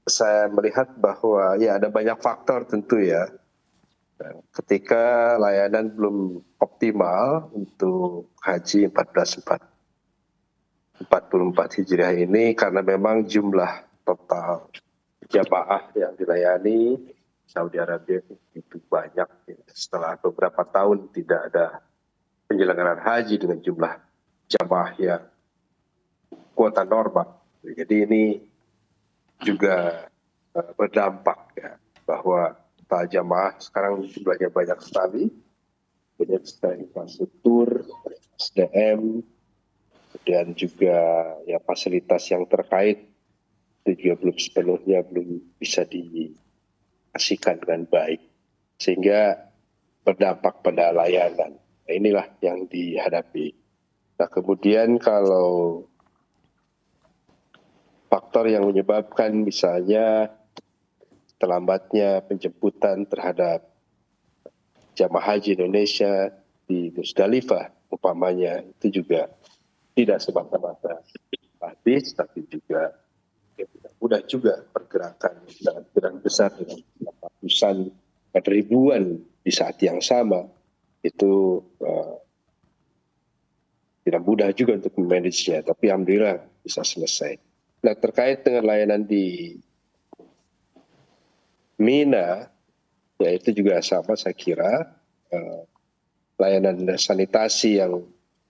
saya melihat bahwa ya ada banyak faktor tentu ya. Ketika layanan belum optimal untuk haji 1444 Hijriah ini karena memang jumlah total jamaah yang dilayani Saudi Arabia itu banyak ya. Setelah beberapa tahun tidak ada penyelenggaraan haji dengan jumlah jamaah yang kuota normal. Jadi ini juga berdampak ya bahwa para jamaah sekarang jumlahnya banyak sekali, kemudian secara infrastruktur, SDM, dan juga ya fasilitas yang terkait itu juga belum sepenuhnya belum bisa diasihkan dengan baik, sehingga berdampak pada layanan. Nah, inilah yang dihadapi. Nah kemudian kalau faktor yang menyebabkan misalnya terlambatnya penjemputan terhadap jamaah haji Indonesia di Musdalifah umpamanya, itu juga tidak semata-mata habis, tapi juga tidak mudah juga pergerakan sangat besar dengan ratusan ribuan di saat yang sama, itu tidak mudah juga untuk memanagenya, tapi alhamdulillah bisa selesai. Nah terkait dengan layanan di Mina, ya itu juga sama saya kira, layanan sanitasi yang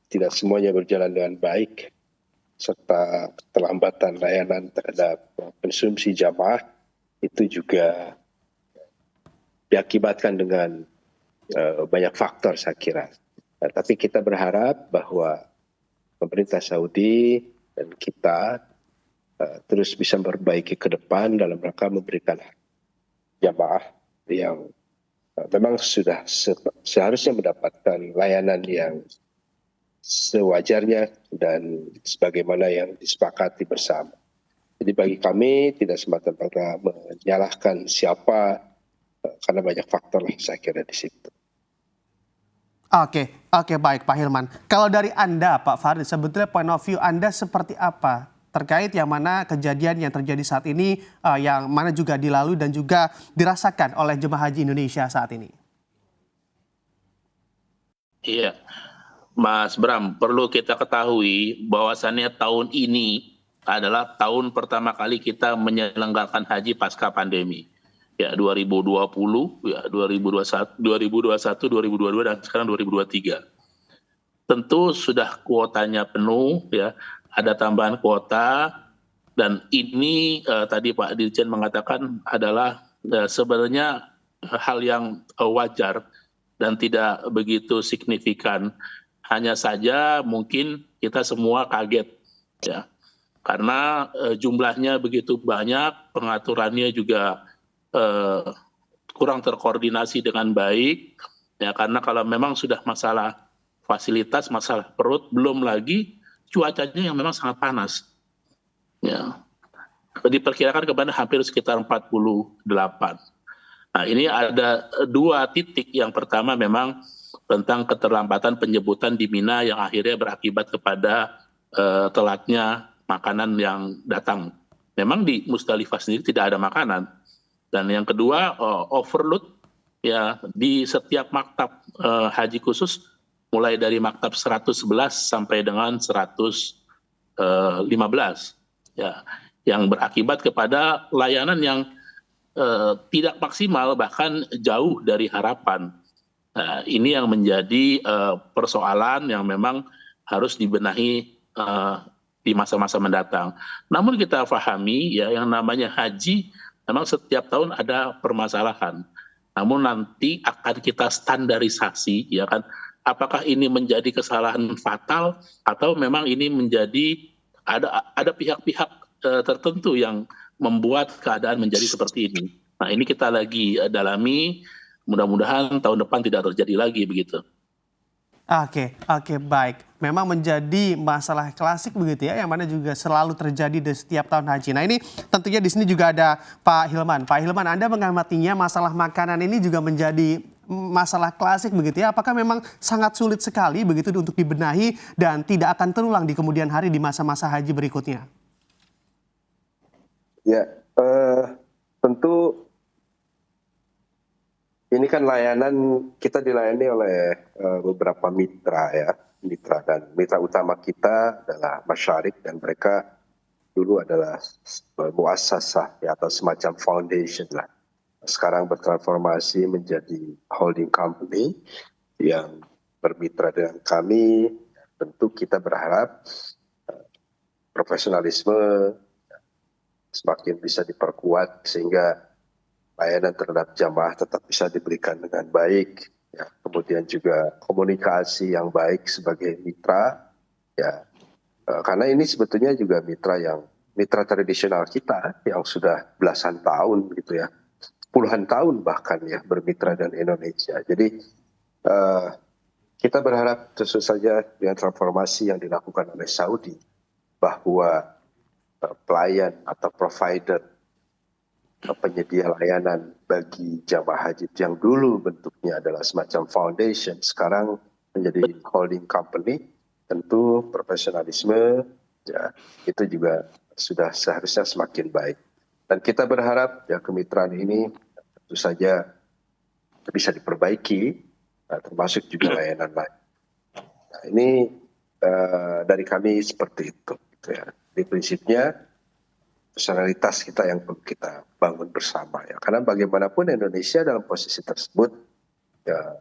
tidak semuanya berjalan dengan baik, serta keterlambatan layanan terhadap konsumsi jamaah itu juga diakibatkan dengan banyak faktor saya kira. Nah, tapi kita berharap bahwa pemerintah Saudi dan kita terus bisa memperbaiki ke depan dalam rangka memberikan jamaah yang memang sudah seharusnya mendapatkan layanan yang sewajarnya dan sebagaimana yang disepakati bersama. Jadi bagi kami tidak semata-mata menyalahkan siapa, karena banyak faktor lah saya kira di situ. Oke, baik Pak Hilman. Kalau dari Anda Pak Farid, sebetulnya point of view Anda seperti apa terkait yang mana kejadian yang terjadi saat ini, yang mana juga dilalui dan juga dirasakan oleh jemaah haji Indonesia saat ini? Iya, Mas Bram, perlu kita ketahui bahwasannya tahun ini adalah tahun pertama kali kita menyelenggarakan haji pasca pandemi. Ya 2020, ya 2021, 2022 dan sekarang 2023. Tentu sudah kuotanya penuh ya, ada tambahan kuota, dan ini tadi Pak Dirjen mengatakan adalah sebenarnya hal yang wajar dan tidak begitu signifikan. Hanya saja mungkin kita semua kaget ya, karena jumlahnya begitu banyak, pengaturannya juga kurang terkoordinasi dengan baik ya, karena kalau memang sudah masalah fasilitas, masalah perut, belum lagi cuacanya yang memang sangat panas ya, diperkirakan kepada hampir sekitar 48. Nah ini ada dua titik. Yang pertama memang tentang keterlambatan penjemputan di Mina yang akhirnya berakibat kepada telatnya makanan yang datang. Memang di Musdalifah sendiri tidak ada makanan. Dan yang kedua overload ya di setiap maktab haji khusus, mulai dari maktab 111 sampai dengan 115 ya, yang berakibat kepada layanan yang tidak maksimal, bahkan jauh dari harapan. Nah, ini yang menjadi persoalan yang memang harus dibenahi di masa-masa mendatang. Namun kita pahami ya, yang namanya haji memang setiap tahun ada permasalahan. Namun nanti akan kita standarisasi ya kan, apakah ini menjadi kesalahan fatal atau memang ini menjadi ada pihak-pihak tertentu yang membuat keadaan menjadi seperti ini. Nah ini kita lagi dalami, mudah-mudahan tahun depan tidak terjadi lagi begitu. Oke, baik. Memang menjadi masalah klasik begitu ya, yang mana juga selalu terjadi di setiap tahun haji. Nah ini tentunya di sini juga ada Pak Hilman. Pak Hilman, Anda mengamatinya masalah makanan ini juga menjadi masalah klasik begitu ya. Apakah memang sangat sulit sekali begitu untuk dibenahi dan tidak akan terulang di kemudian hari di masa-masa haji berikutnya? Ya, Eh, Tentu ini kan layanan kita dilayani oleh beberapa mitra ya, mitra, dan mitra utama kita adalah Masyarik, dan mereka dulu adalah muassasah ya, atau semacam foundation lah. Sekarang bertransformasi menjadi holding company yang bermitra dengan kami. Tentu kita berharap profesionalisme semakin bisa diperkuat sehingga layanan terhadap jamaah tetap bisa diberikan dengan baik. Ya, kemudian juga komunikasi yang baik sebagai mitra, ya, karena ini sebetulnya juga mitra tradisional kita yang sudah belasan tahun gitu ya, puluhan tahun bahkan ya bermitra dengan Indonesia. Jadi kita berharap tentu saja dengan transformasi yang dilakukan oleh Saudi bahwa pelayan atau provider penyedia layanan bagi jamaah haji yang dulu bentuknya adalah semacam foundation, sekarang menjadi holding company. Tentu profesionalisme ya, itu juga sudah seharusnya semakin baik. Dan kita berharap ya kemitraan ini tentu saja bisa diperbaiki, termasuk juga layanan lain. Nah, ini dari kami seperti itu. Gitu ya. Di prinsipnya personalitas kita yang perlu kita bangun bersama ya, karena bagaimanapun Indonesia dalam posisi tersebut ya,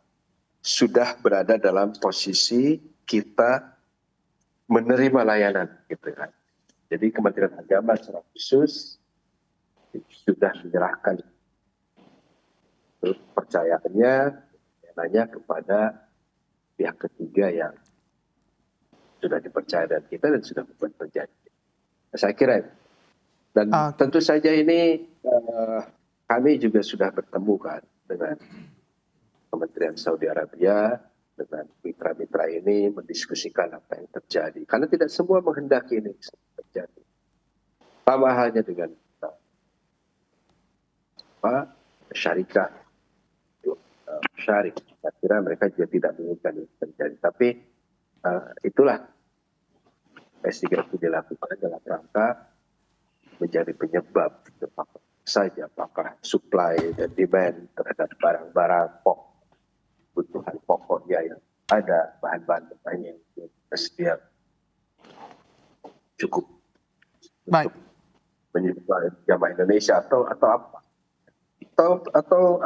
sudah berada dalam posisi kita menerima layanan gitu kan. Jadi Kementerian Agama secara khusus sudah menyerahkan kepercayaannya hanya kepada pihak ketiga yang sudah dipercaya dan kita dan sudah membuat perjanjian. Saya kira itu. Dan tentu saja ini kami juga sudah bertemu kan dengan Kementerian Saudi Arabia, dengan mitra-mitra ini mendiskusikan apa yang terjadi. Karena tidak semua menghendaki ini terjadi. Sama halnya dengan syarikat, syarik. Saya kira mereka juga tidak menginginkan ini terjadi. Tapi itulah investigasi dilakukan dalam rangka menjadi penyebab saja apakah supply dan demand terhadap barang-barang pokok, kebutuhan pokoknya yang ada, bahan-bahan yang tersedia cukup Baik. untuk menyuplai jamaah Indonesia atau apa,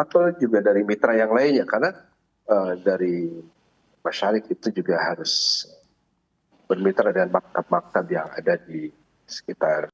atau juga dari mitra yang lainnya, karena dari Masyarik itu juga harus bermitra dengan maktab-maktab yang ada di sekitar